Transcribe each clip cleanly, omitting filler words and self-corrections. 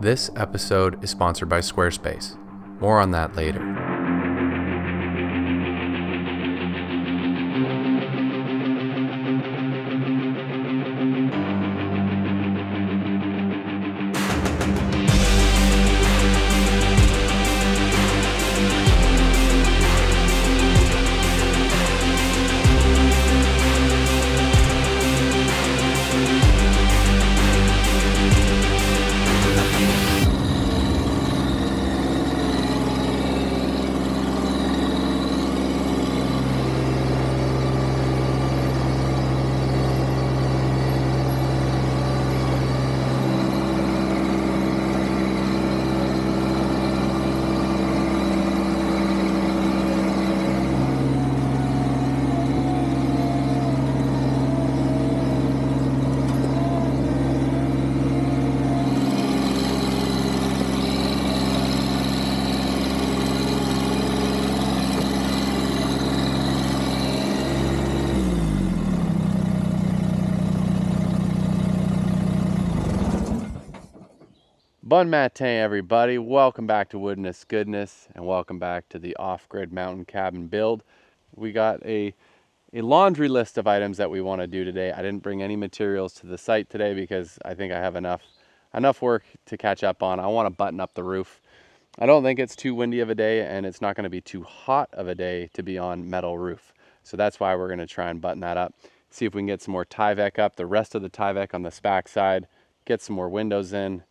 This episode is sponsored by Squarespace. More on that later. Bon matin, everybody. Welcome back to Woodness Goodness, and welcome back to the off-grid mountain cabin build. We got a laundry list of items that we want to do today. I didn't bring any materials to the site today because I think I have enough work to catch up on. I want to button up the roof. I don't think it's too windy of a day, and it's not going to be too hot of a day to be on metal roof. So that's why we're going to try and button that up. See if we can get some more Tyvek up, the rest of the Tyvek on the SPAC side, get some more windows in.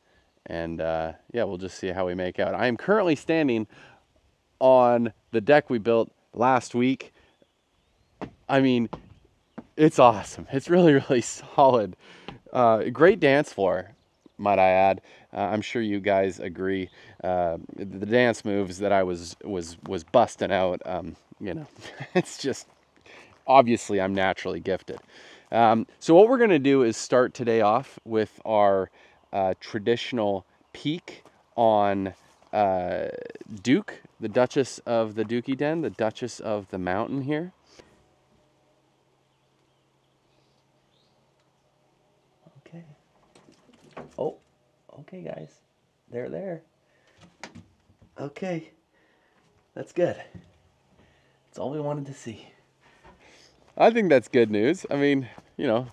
And yeah, we'll just see how we make out. I am currently standing on the deck we built last week. I mean, it's awesome. It's really, really solid. Great dance floor, might I add. I'm sure you guys agree. The dance moves that I was busting out, you know, it's just, obviously I'm naturally gifted. So what we're gonna do is start today off with our traditional peak on Duke, the Duchess of the Dookie Den, the Duchess of the Mountain here. Okay. Oh, okay, guys. They're there. Okay. That's good. That's all we wanted to see. I think that's good news. I mean, you know,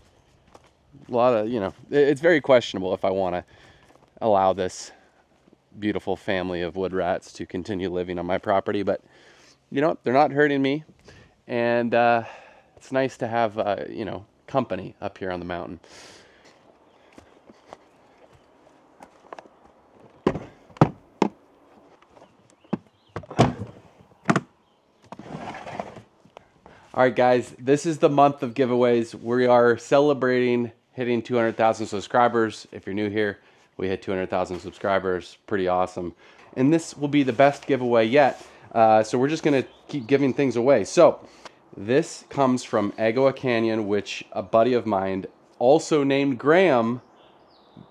a lot of, you know, it's very questionable if I want to allow this beautiful family of wood rats to continue living on my property, but you know, they're not hurting me, and it's nice to have you know, company up here on the mountain. All right, guys, this is the month of giveaways. We are celebrating hitting 200,000 subscribers. If you're new here, we hit 200,000 subscribers. Pretty awesome. And this will be the best giveaway yet. So we're just gonna keep giving things away. So this comes from Agua Canyon, which a buddy of mine, also named Graham,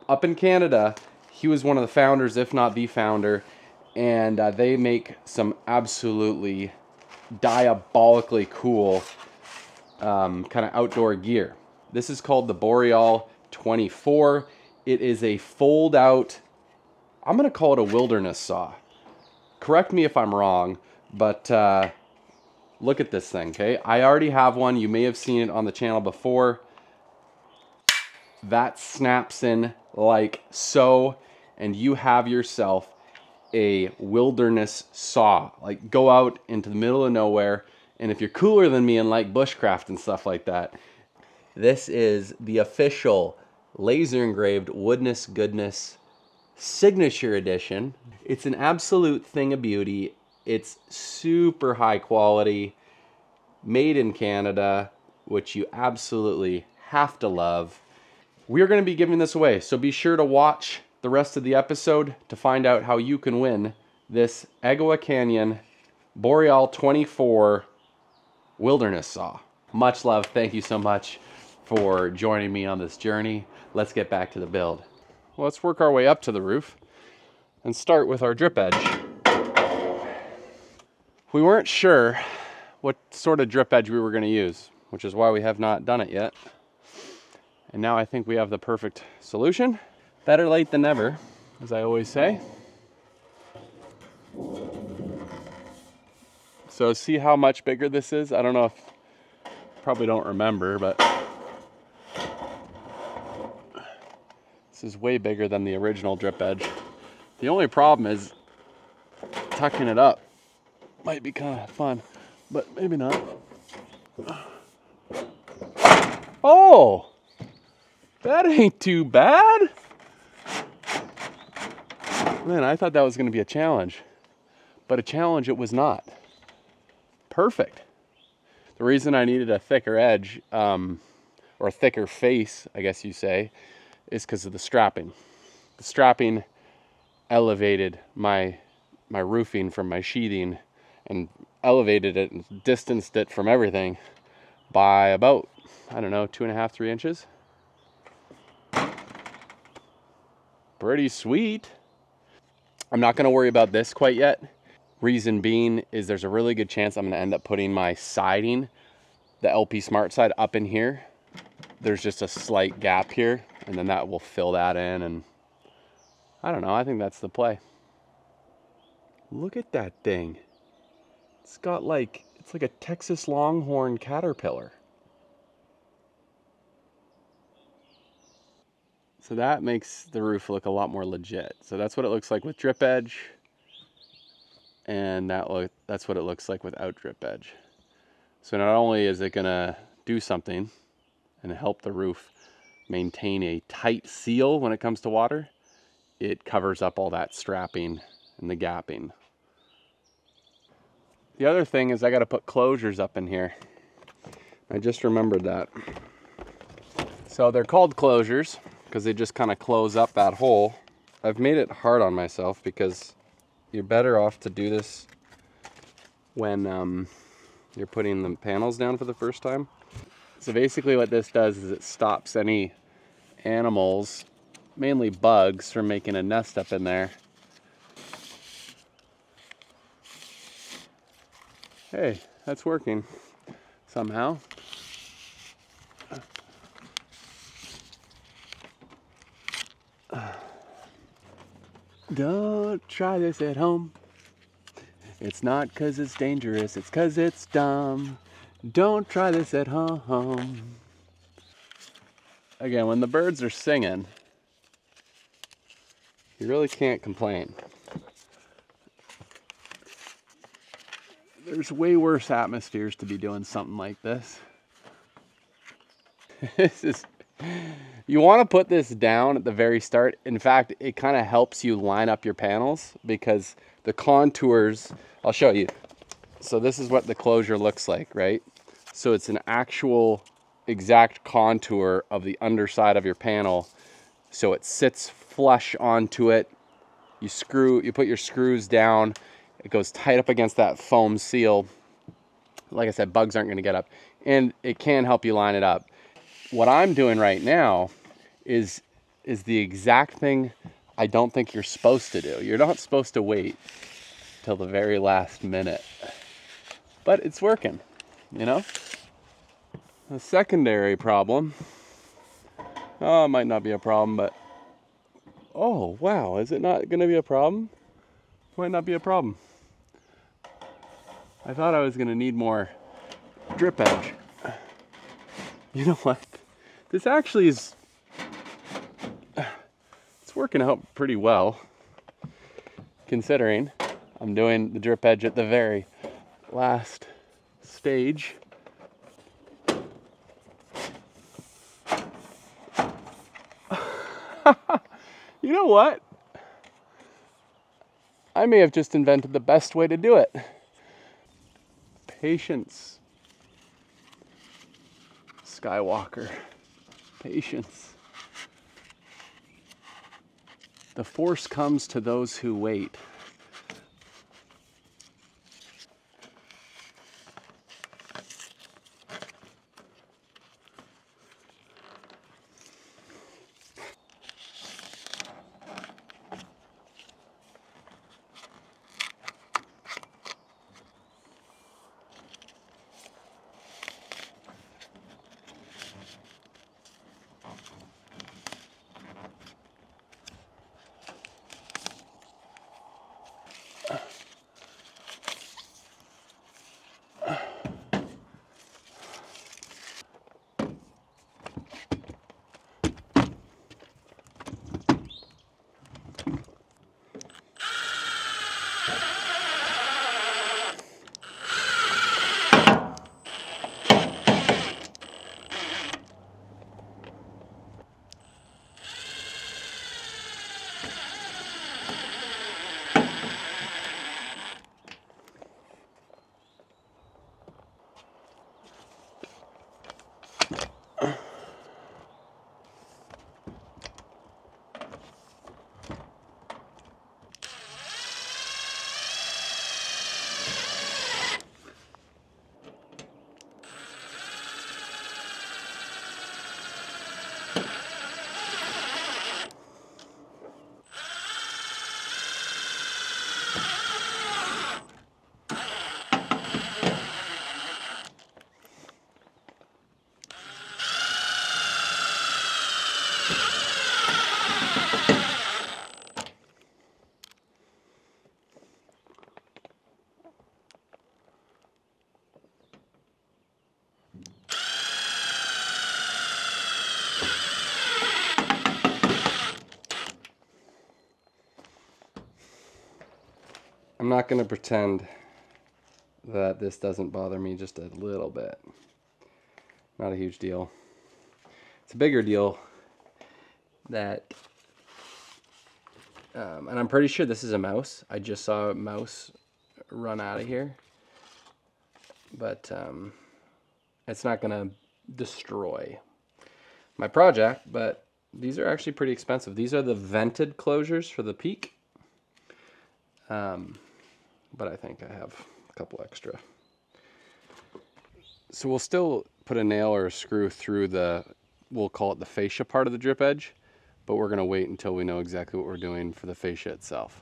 up in Canada, he was one of the founders, if not the founder, and they make some absolutely diabolically cool kind of outdoor gear. This is called the Boreal 24. It is a fold out, I'm gonna call it a wilderness saw. Correct me if I'm wrong, but look at this thing, okay? I already have one. You may have seen it on the channel before. That snaps in like so, and you have yourself a wilderness saw. Like, go out into the middle of nowhere, and if you're cooler than me and like bushcraft and stuff like that, this is the official laser engraved Woodness Goodness signature edition. It's an absolute thing of beauty. It's super high quality, made in Canada, which you absolutely have to love. We're going to be giving this away, so be sure to watch the rest of the episode to find out how you can win this Agua Canyon Boreal 24 wilderness saw. Much love. Thank you so much for joining me on this journey. Let's get back to the build. Well, let's work our way up to the roof and start with our drip edge. We weren't sure what sort of drip edge we were going to use, which is why we have not done it yet. And now I think we have the perfect solution. Better late than never. as I always say. So see how much bigger this is? I don't know if, probably don't remember, but this is way bigger than the original drip edge. The only problem is tucking it up might be kind of fun, but maybe not. Oh, that ain't too bad. Man, I thought that was going to be a challenge, but a challenge it was not. Perfect. The reason I needed a thicker edge, or a thicker face, I guess you say, is because of the strapping. The strapping elevated my roofing from my sheathing and elevated it and distanced it from everything by about, I don't know, 2.5, 3 inches. Pretty sweet. I'm not going to worry about this quite yet. Reason being is there's a really good chance I'm going to end up putting my siding, the LP Smart side, up in here. There's just a slight gap here, and then that will fill that in, and I don't know, I think that's the play. Look at that thing. It's got like, it's like a Texas Longhorn caterpillar. So that makes the roof look a lot more legit. So that's what it looks like with drip edge, and that's what it looks like without drip edge. So not only is it gonna do something and help the roof maintain a tight seal when it comes to water, it covers up all that strapping and the gapping. The other thing is I got to put closures up in here. I just remembered that. So they're called closures because they just kind of close up that hole. I've made it hard on myself because you're better off to do this when you're putting the panels down for the first time. So basically what this does is it stops any animals, mainly bugs, from making a nest up in there. Hey, that's working somehow. Don't try this at home. It's not 'cause it's dangerous, it's 'cause it's dumb. Don't try this at home. Again, when the birds are singing, you really can't complain. There's way worse atmospheres to be doing something like this. You want to put this down at the very start. In fact, it kind of helps you line up your panels because the contours, I'll show you. So this is what the closure looks like, right? So it's an actual exact contour of the underside of your panel. So it sits flush onto it. You put your screws down. It goes tight up against that foam seal. Like I said, bugs aren't going to get up, and it can help you line it up. What I'm doing right now is the exact thing I don't think you're supposed to do. You're not supposed to wait till the very last minute, but it's working, you know? A secondary problem, oh, it might not be a problem, but oh, wow, is it not going to be a problem? Might not be a problem. I thought I was going to need more drip edge. You know what? This actually is, it's working out pretty well, considering I'm doing the drip edge at the very last stage. You know what? I may have just invented the best way to do it. Patience. Skywalker. Patience. The force comes to those who wait. I'm not going to pretend that this doesn't bother me just a little bit. Not a huge deal. It's a bigger deal that, and I'm pretty sure this is a mouse. I just saw a mouse run out of here. But it's not going to destroy my project, but these are actually pretty expensive. These are the vented closures for the peak. But I think I have a couple extra. So we'll still put a nail or a screw through the, we'll call it the fascia part of the drip edge, but we're going to wait until we know exactly what we're doing for the fascia itself.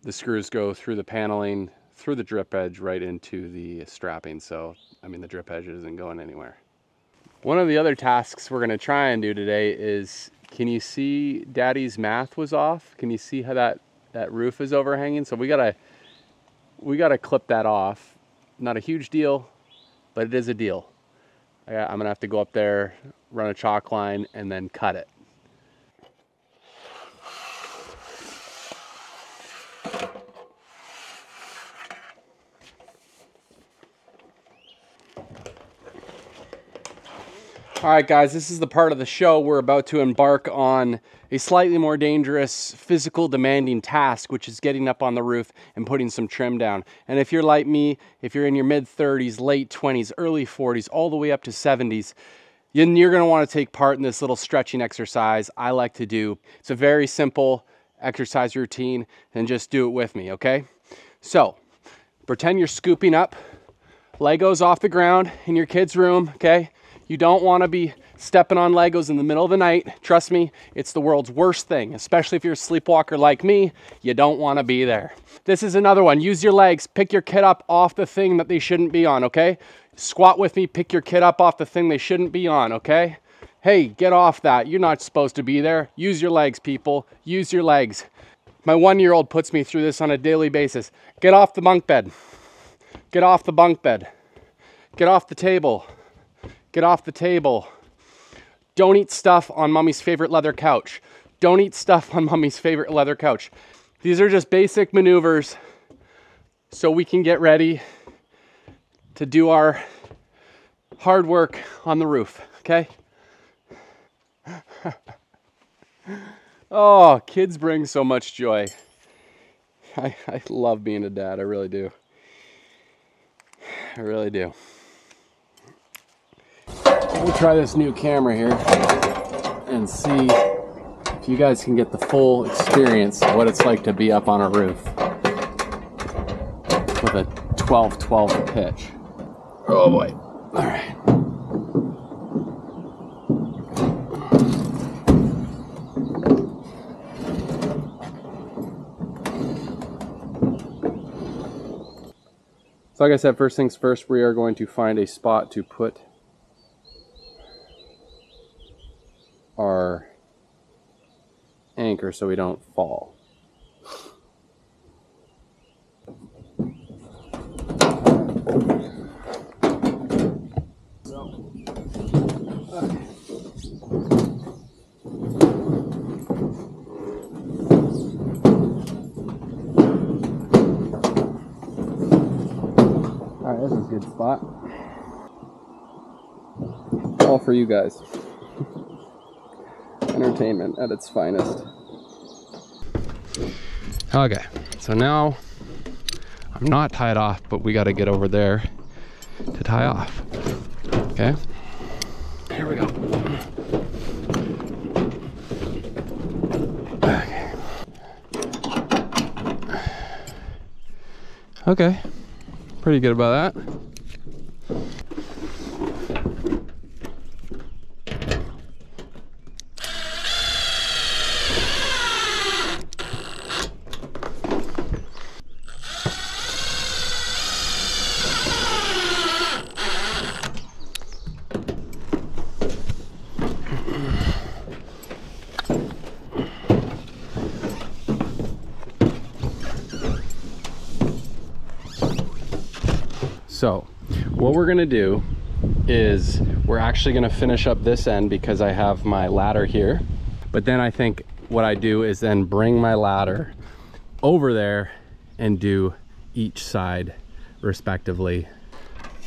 The screws go through the paneling, through the drip edge, right into the strapping. So, I mean, the drip edge isn't going anywhere. One of the other tasks we're going to try and do today is, can you see Daddy's math was off? Can you see how that roof is overhanging? So we gotta clip that off. Not a huge deal, but it is a deal. I'm gonna have to go up there, run a chalk line, and then cut it. All right, guys, this is the part of the show we're about to embark on a slightly more dangerous, physical demanding task, which is getting up on the roof and putting some trim down. And if you're like me, if you're in your mid-30s, late 20s, early 40s, all the way up to 70s, you're gonna wanna take part in this little stretching exercise I like to do. It's a very simple exercise routine, and just do it with me, okay? So, pretend you're scooping up Legos off the ground in your kid's room, okay? You don't want to be stepping on Legos in the middle of the night. Trust me, it's the world's worst thing, especially if you're a sleepwalker like me. You don't want to be there. This is another one. Use your legs. Pick your kid up off the thing that they shouldn't be on, okay? Squat with me. Pick your kid up off the thing they shouldn't be on, okay? Hey, get off that. You're not supposed to be there. Use your legs, people. Use your legs. My 1-year-old puts me through this on a daily basis. Get off the bunk bed. Get off the bunk bed. Get off the table. Get off the table. Don't eat stuff on mommy's favorite leather couch. Don't eat stuff on mommy's favorite leather couch. These are just basic maneuvers so we can get ready to do our hard work on the roof, okay? Oh, kids bring so much joy. I love being a dad, I really do. I really do. We'll try this new camera here and see if you guys can get the full experience of what it's like to be up on a roof with a 12-12 pitch. Oh boy. All right. So like I said, first things first, we are going to find a spot to put our anchor so we don't fall. Alright, this is a good spot. All for you guys. Entertainment at its finest. Okay, so now I'm not tied off, but we got to get over there to tie off. Okay, here we go. Okay, pretty good about that. So what we're gonna do is we're actually gonna finish up this end because I have my ladder here. But then I think what I do is then bring my ladder over there and do each side respectively.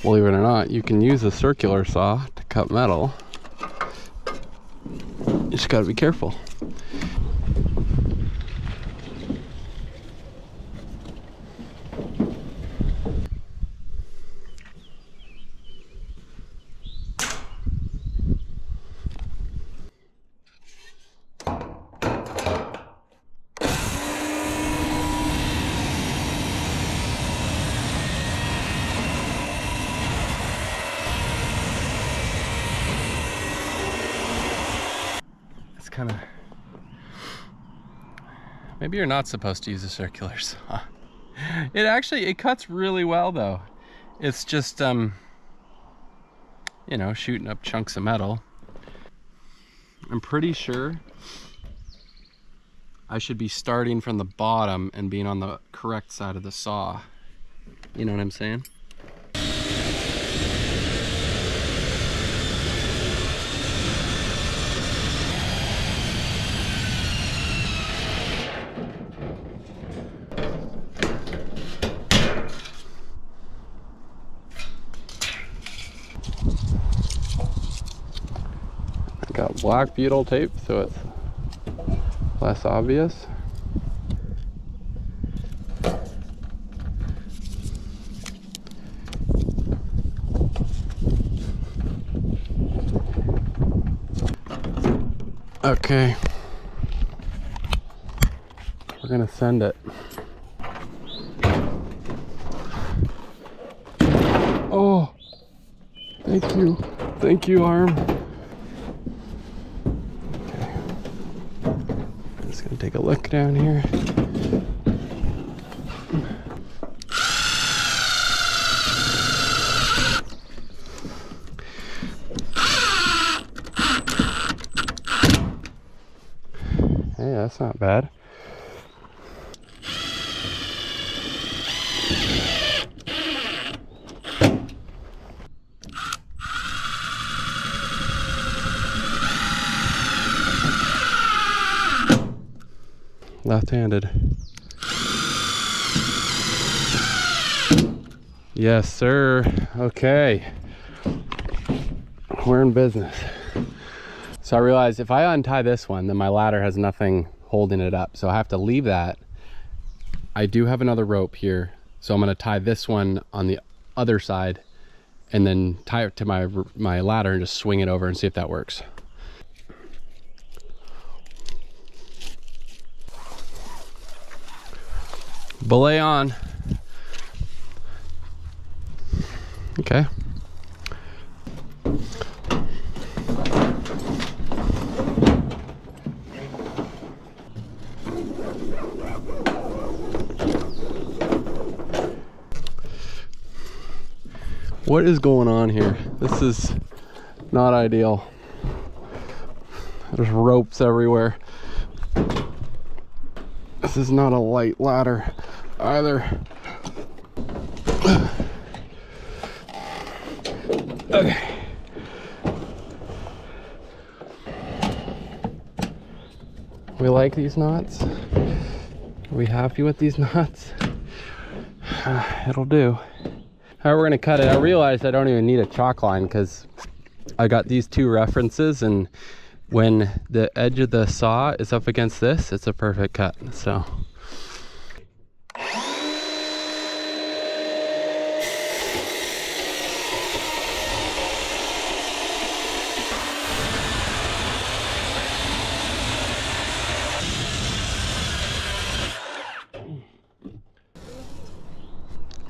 Believe it or not, you can use a circular saw to cut metal. You just gotta be careful. Kind of, maybe you're not supposed to use a circular saw. It cuts really well though. It's just you know, shooting up chunks of metal. I'm pretty sure I should be starting from the bottom and being on the correct side of the saw. You know what I'm saying? Got black butyl tape so it's less obvious. Okay, we're gonna send it. Oh, thank you, arm. Take a look down here. Hey, that's not bad. Left-handed. Yes, sir. Okay. We're in business. So I realized if I untie this one, then my ladder has nothing holding it up. So I have to leave that. I do have another rope here. So I'm going to tie this one on the other side and then tie it to my ladder and just swing it over and see if that works. Belay on. Okay. What is going on here? This is not ideal. There's ropes everywhere. This is not a light ladder either. Okay. We like these knots. Are we happy with these knots? It'll do. All right, we're gonna cut it. I realized I don't even need a chalk line because I got these two references, and when the edge of the saw is up against this, it's a perfect cut. So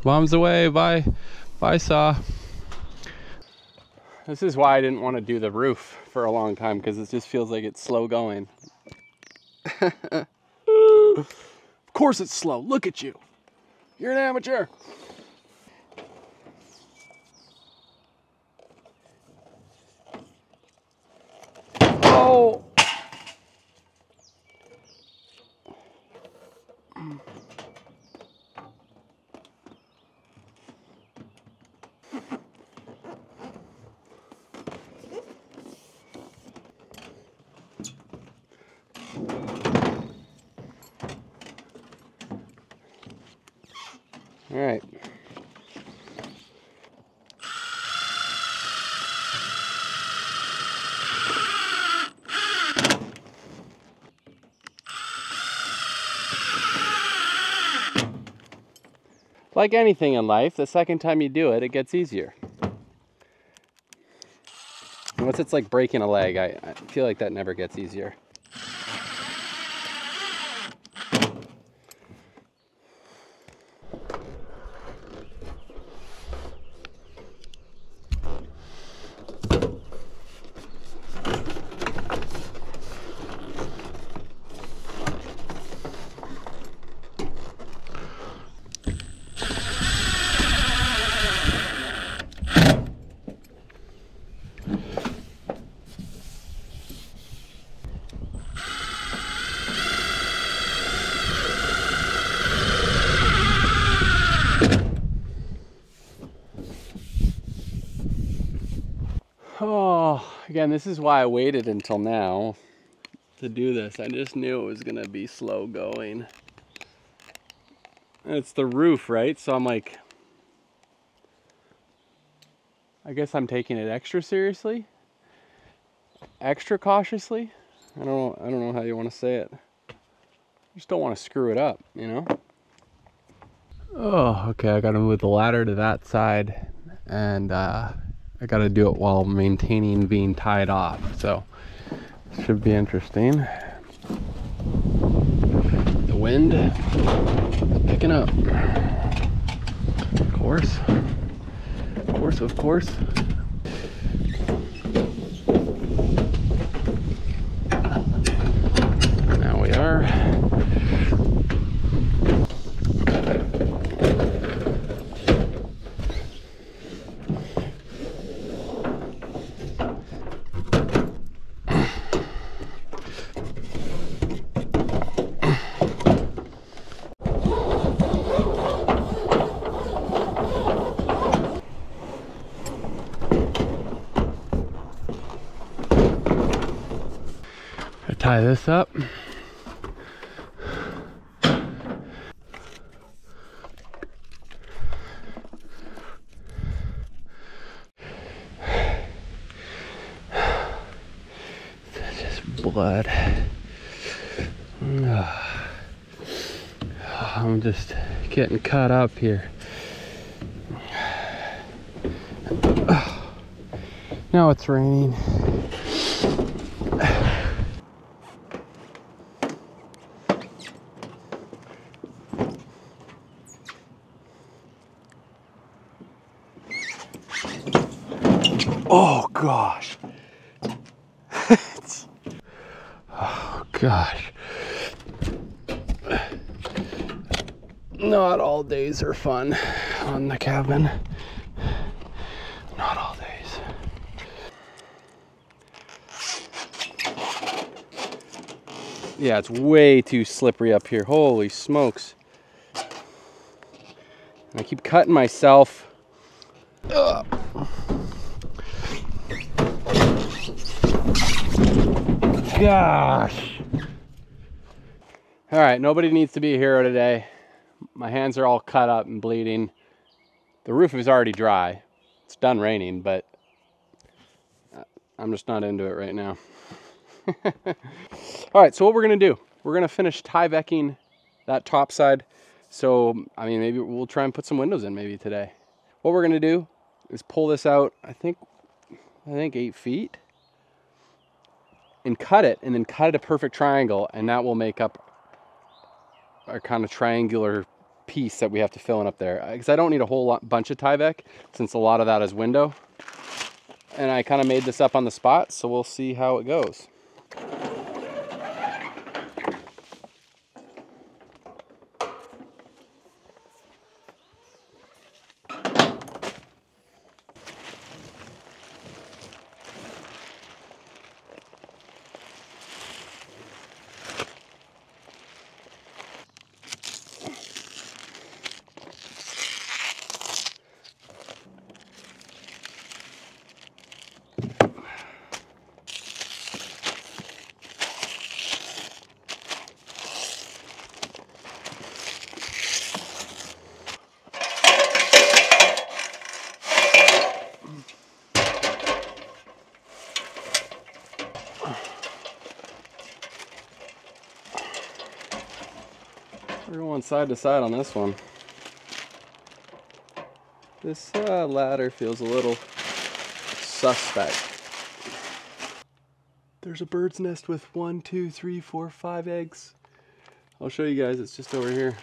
bombs away. Bye saw. This is why I didn't want to do the roof for a long time, because it just feels like it's slow going. Of course it's slow. Look at you. You're an amateur. Oh. All right. Like anything in life, the second time you do it, it gets easier. Once it's like breaking a leg, I feel like that never gets easier. Oh, again, this is why I waited until now to do this. I just knew it was gonna be slow going. And it's the roof, right? So I'm like, I guess I'm taking it extra seriously, extra cautiously. I don't know how you want to say it. Just don't want to screw it up, you know? Oh, okay, I gotta move the ladder to that side, and I gotta do it while maintaining being tied off, so it should be interesting. The wind is picking up. Of course. Of course. Now we are. Tie this up. That's just blood. I'm just getting cut up here. Now it's raining. Oh gosh. Oh gosh. Not all days are fun on the cabin. Not all days. Yeah, it's way too slippery up here. Holy smokes. I keep cutting myself. Ugh. Gosh. All right, nobody needs to be a hero today. My hands are all cut up and bleeding. The roof is already dry. It's done raining, but I'm just not into it right now. All right, so what we're gonna do, we're gonna finish Tyvecking that top side. So, I mean, maybe we'll try and put some windows in maybe today. What we're gonna do is pull this out, I think 8 feet, and cut it, and then cut it a perfect triangle, and that will make up our kind of triangular piece that we have to fill in up there. Because I don't need a whole bunch of Tyvek, since a lot of that is window. And I kind of made this up on the spot, so we'll see how it goes. We're going side to side on this one. This ladder feels a little suspect. There's a bird's nest with 1, 2, 3, 4, 5 eggs. I'll show you guys, it's just over here.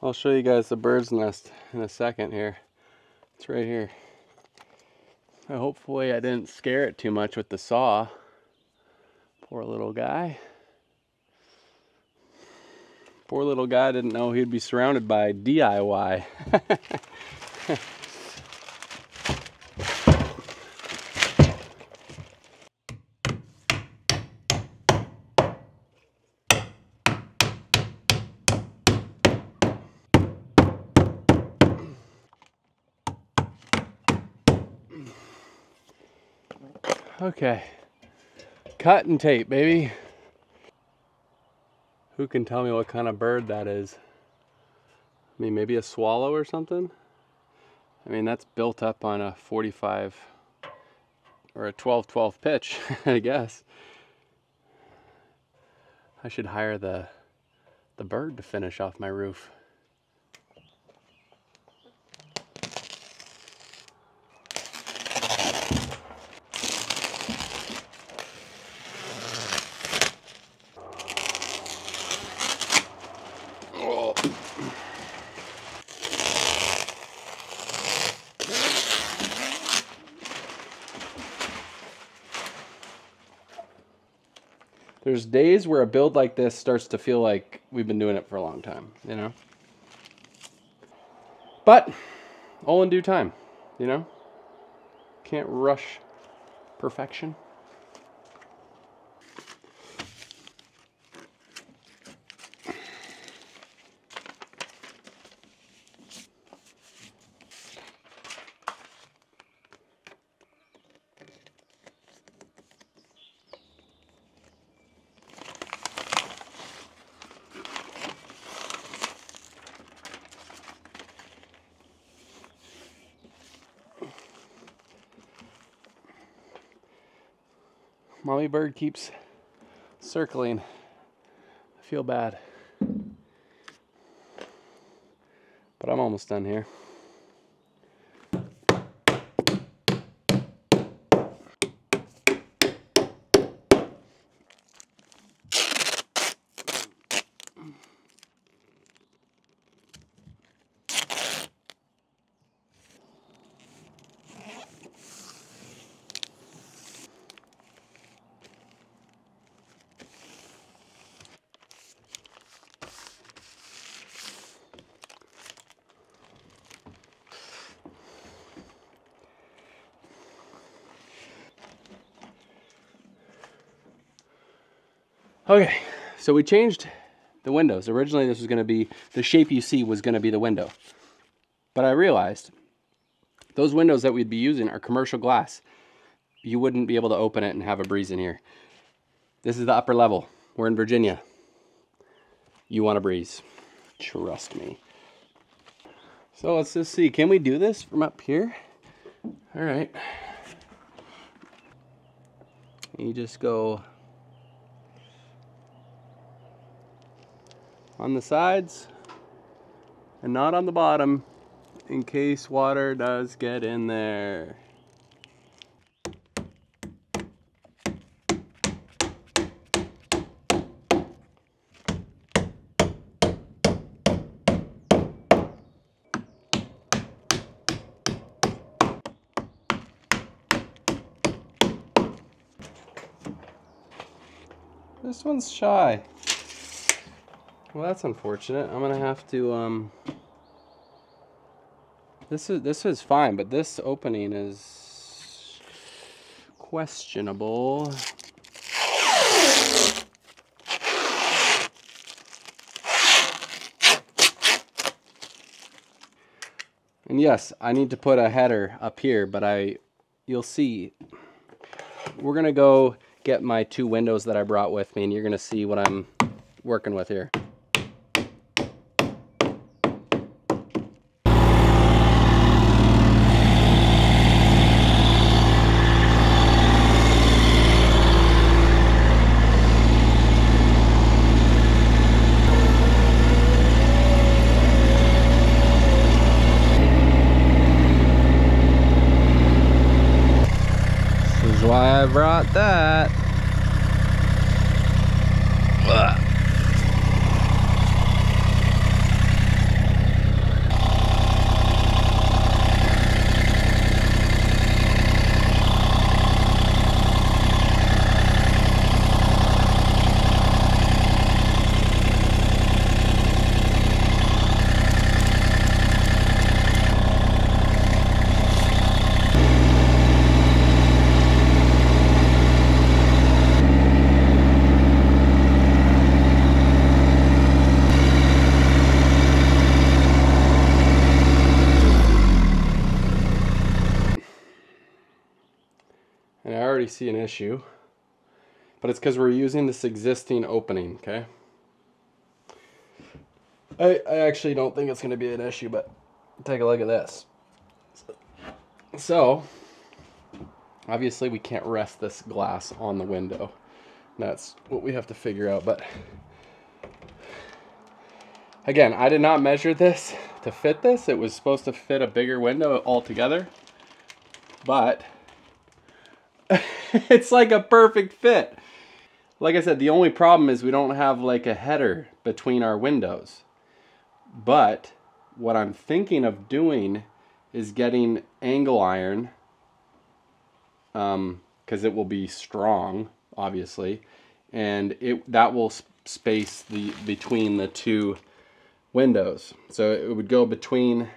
I'll show you guys the bird's nest in a second here. It's right here. Hopefully I didn't scare it too much with the saw. Poor little guy. Poor little guy didn't know he'd be surrounded by DIY. Okay, cut and tape, baby. Who can tell me what kind of bird that is? I mean, maybe a swallow or something? I mean, that's built up on a 45 or a 12-12 pitch, I guess. I should hire the bird to finish off my roof. There's days where a build like this starts to feel like we've been doing it for a long time, you know? But all in due time, you know? Can't rush perfection. Mommy bird keeps circling. I feel bad. But I'm almost done here. Okay, so we changed the windows. Originally this was going to be, the shape you see was going to be the window. But I realized those windows that we'd be using are commercial glass. You wouldn't be able to open it and have a breeze in here. This is the upper level. We're in Virginia. You want a breeze. Trust me. So let's just see, can we do this from up here? All right. You just go on the sides and not on the bottom in case water does get in there. This one's shy. Well, that's unfortunate. I'm gonna have to This is fine, but this opening is questionable. And yes, I need to put a header up here, but you'll see. We're gonna go get my 2 windows that I brought with me, and you're gonna see what I'm working with here. This is why I brought that. Ugh. And I already see an issue, but it's because we're using this existing opening, okay? I actually don't think it's going to be an issue, but take a look at this. So, obviously we can't rest this glass on the window. That's what we have to figure out, but again, I did not measure this to fit this. It was supposed to fit a bigger window altogether, but it's like a perfect fit. Like I said, the only problem is we don't have like a header between our windows. But what I'm thinking of doing is getting angle iron, because it will be strong, obviously, and that will space between the 2 windows. So it would go between,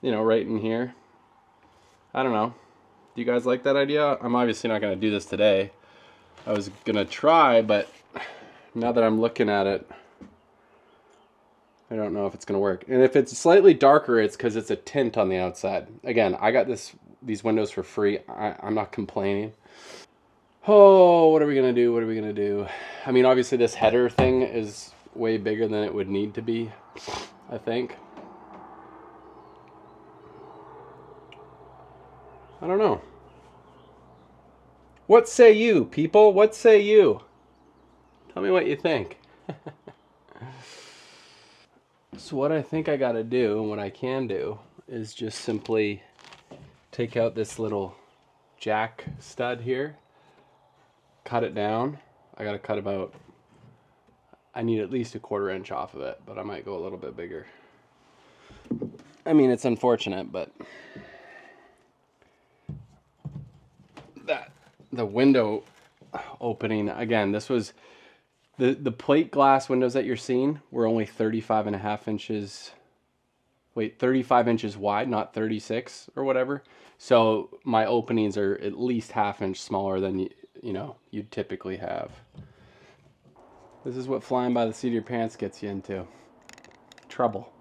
you know, right in here. I don't know. Do you guys like that idea? I'm obviously not going to do this today. I was going to try, but now that I'm looking at it, I don't know if it's going to work. And if it's slightly darker, it's because it's a tint on the outside. Again, I got these windows for free. I'm not complaining. Oh, what are we going to do? What are we going to do? I mean, obviously this header thing is way bigger than it would need to be, I think. I don't know. What say you, people? What say you? Tell me what you think. So what I think I gotta do, and what I can do, is just simply take out this little jack stud here, cut it down. I gotta cut about, I need at least a 1/4 inch off of it, but I might go a little bit bigger. I mean, it's unfortunate, but the window opening, again, this was the plate glass windows that you're seeing were only 35 inches wide, not 36 or whatever. So my openings are at least 1/2 inch smaller than you know you'd typically have. This is what flying by the seat of your pants gets you into. Trouble.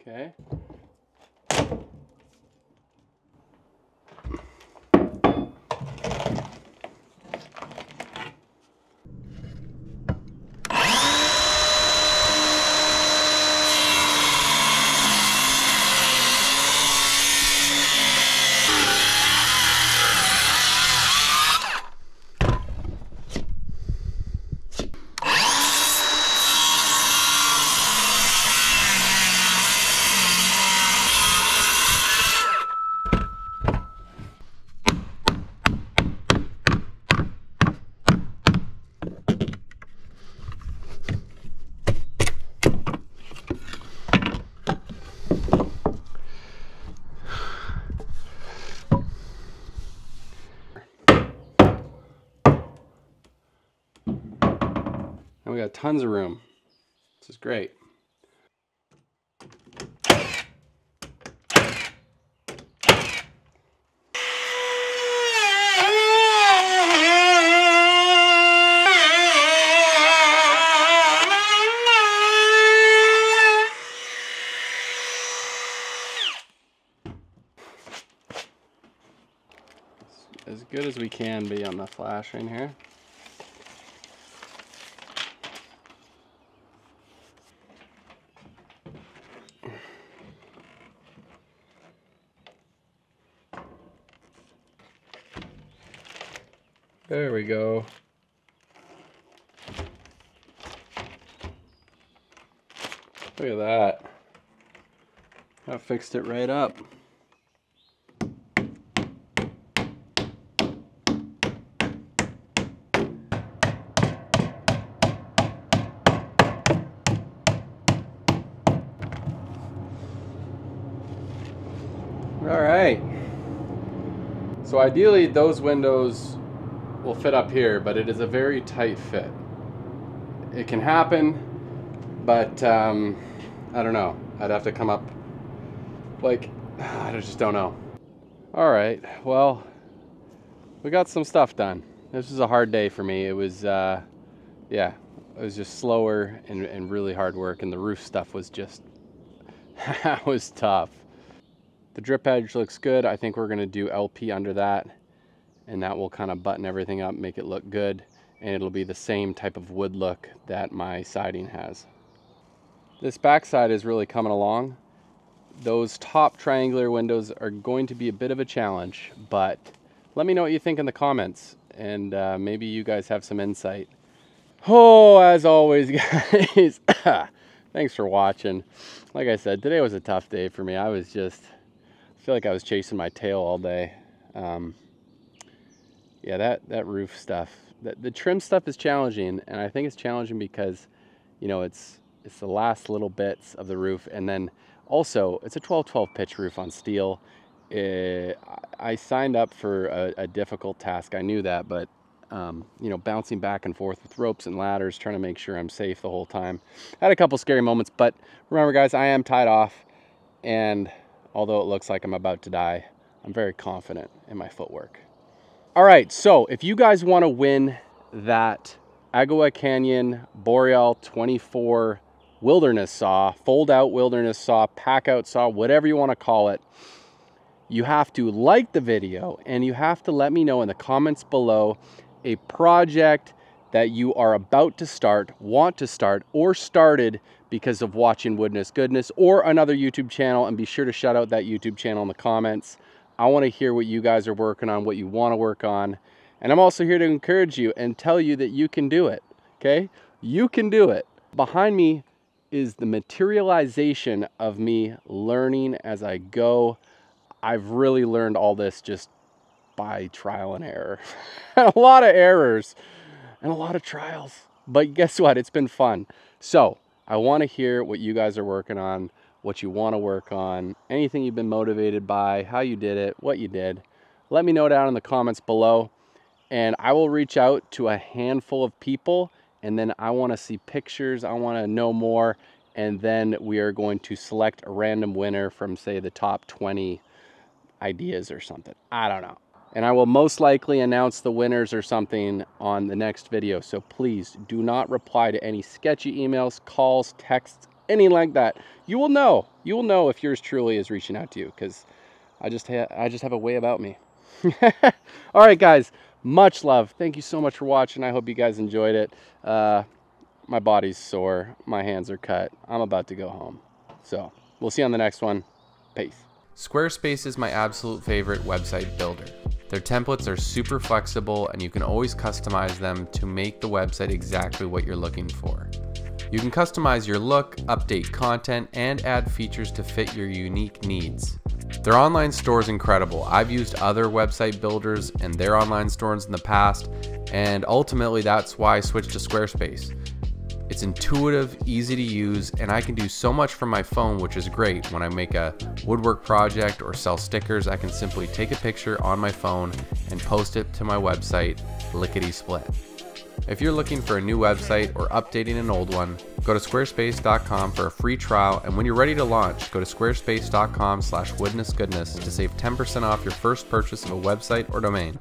Okay. got tons of room. This is great. As good as we can be on the flashing here. There we go. Look at that. That fixed it right up. All right. So ideally those windows will fit up here, but it is a very tight fit. It can happen, but I don't know. I'd have to come up, like, I just don't know. All right, well, we got some stuff done. This was a hard day for me. It was, yeah, it was just slower and really hard work, and the roof stuff was just, that was tough. The drip edge looks good. I think we're gonna do LP under that, and that will kind of button everything up, make it look good, and it'll be the same type of wood look that my siding has. This backside is really coming along. Those top triangular windows are going to be a bit of a challenge, but let me know what you think in the comments, and maybe you guys have some insight. Oh, as always, guys, thanks for watching. Like I said, today was a tough day for me. I feel like I was chasing my tail all day. Yeah, that roof stuff, the trim stuff is challenging, and I think it's challenging because, you know, it's the last little bits of the roof, and then also it's a 12-12 pitch roof on steel. I signed up for a difficult task. I knew that, but you know, bouncing back and forth with ropes and ladders, trying to make sure I'm safe the whole time. I had a couple scary moments, but remember, guys, I am tied off, and although it looks like I'm about to die, I'm very confident in my footwork. All right, so if you guys want to win that Agua Canyon Boreal 24 wilderness saw, fold out wilderness saw, pack out saw, whatever you want to call it, you have to like the video, and you have to let me know in the comments below a project that you are about to start, want to start, or started because of watching Woodness Goodness or another YouTube channel, and be sure to shout out that YouTube channel in the comments. I want to hear what you guys are working on, what you want to work on, and I'm also here to encourage you and tell you that you can do it, okay? You can do it. Behind me is the materialization of me learning as I go. I've really learned all this just by trial and error. A lot of errors and a lot of trials. But guess what? It's been fun. So I want to hear what you guys are working on, what you want to work on, anything you've been motivated by, how you did it, what you did. Let me know down in the comments below, and I will reach out to a handful of people, and then I want to see pictures. I want to know more, and then we are going to select a random winner from, say, the top 20 ideas or something. I don't know. And I will most likely announce the winners or something on the next video. So please do not reply to any sketchy emails, calls, texts, anything like that. You will know. You will know if yours truly is reaching out to you, because I just have a way about me. All right, guys. Much love. Thank you so much for watching. I hope you guys enjoyed it. My body's sore. My hands are cut. I'm about to go home. So we'll see you on the next one. Peace. Squarespace is my absolute favorite website builder. Their templates are super flexible, and you can always customize them to make the website exactly what you're looking for. You can customize your look, update content, and add features to fit your unique needs. Their online store is incredible. I've used other website builders and their online stores in the past, and ultimately that's why I switched to Squarespace. It's intuitive, easy to use, and I can do so much from my phone, which is great. When I make a woodwork project or sell stickers, I can simply take a picture on my phone and post it to my website, lickety split. If you're looking for a new website or updating an old one, go to squarespace.com for a free trial, and when you're ready to launch, go to squarespace.com/woodnessgoodness to save 10% off your first purchase of a website or domain.